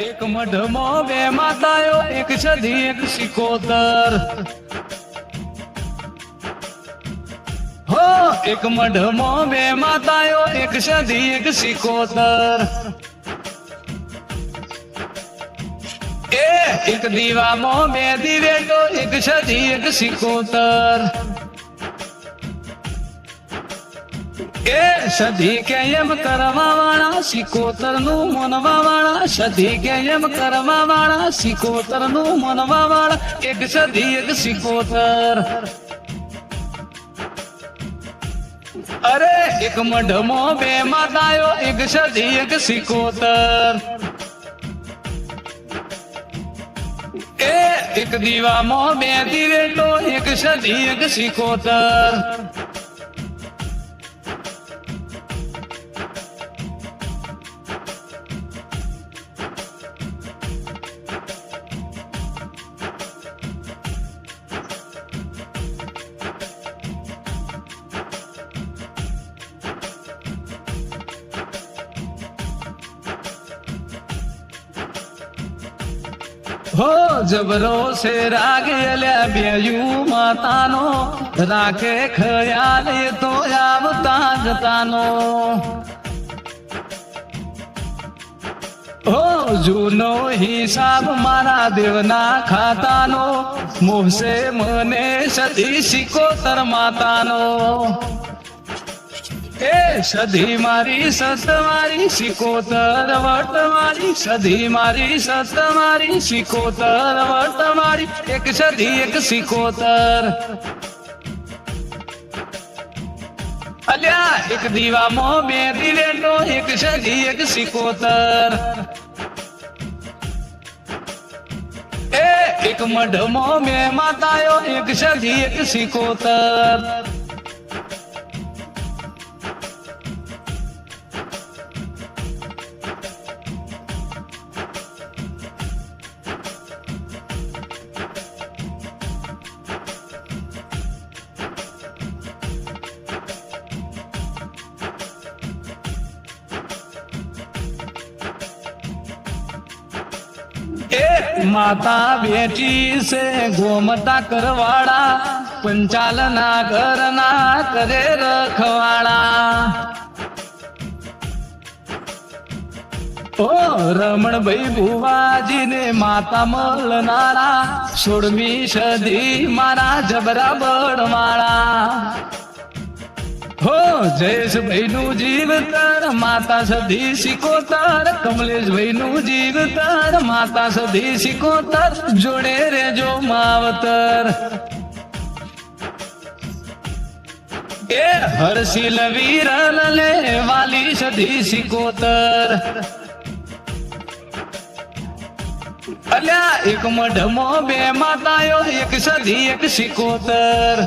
એક મઢમાં બે માતાઓ, એક સધી એક સિકોતર. હો એક મઢમાં બે માતાઓ, એક સધી એક સિકોતર. એક દીવામાં બે દિવેટો, એક સધી એક સિકોતર. સધી કે એમ કરવા વાળા, સિકોતર નું મનવા વાળા. સધી કે એમ કરવા વાળા, સિકોતર નું મનવા વાળા. એક સધી એક સિકોતર. અરે એક મઢમાં બે માતાઓ, એક સધી એક સિકોતર. એક દીવામાં બે દિવેટો, એક સધી એક સિકોતર. હો જબરો છે રાગ અલ્યા બેયુ માતાનો, રાખે ખયાલ એ તો આવતા જતાનો. હો જૂનો હિસાબ મારા દેવના ખાતાનો, મોહશે મને સધી સિકોતર માતાનો. સધી મારી સત મારી સિકોતર વટ મારી. સધી મારી સત મારી સિકોતર વટ મારી. એક સધી એક સિકોતર. અલ્યા એક દીવામાં બે દિવેટો, એક સધી એક સિકોતર. એક મઢમાં બે માતાઓ, એક સધી એક સિકોતર. માતા બેટી છે ગોમતા કરવાળા, પંચાલના ઘરના કરે રખવાળા. ઓ રમણભાઈ ભુવાજીને માતા મળનારા, 16મી સદી મારા જબરા બળવાળા. હો જયેશભાઈ નું જીવતર, માતા સધી સિકોતર. કમલેશભાઈ નું જીવતર, માતા સધી સિકોતર. જોડે રેજો માવતર. હરસિલ વીરલ લે વાલી સધી સિકોતર. અલ્યા એક મઢમાં બે માતાઓ, એક સધી એક સિકોતર.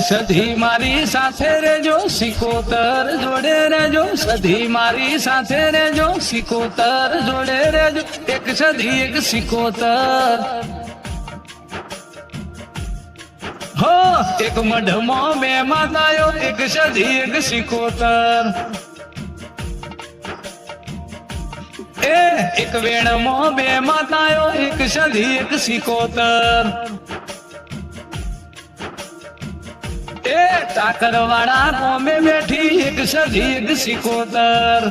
સધી મારી સાથે રેજો, સિકોતર જોડે રેજો. સધી મારી સાથે રેજો, સિકોતર જોડે રેજો. એક સધી એક સિકોતર. હો એક મઢમાં બે માતાઓ, એક સધી એક સિકોતર. એક વેણમાં બે માતાઓ, એક સધી એક સિકોતર. ટાકરવાળા કોમે બેઠી, એક સધી એક સિકોતર.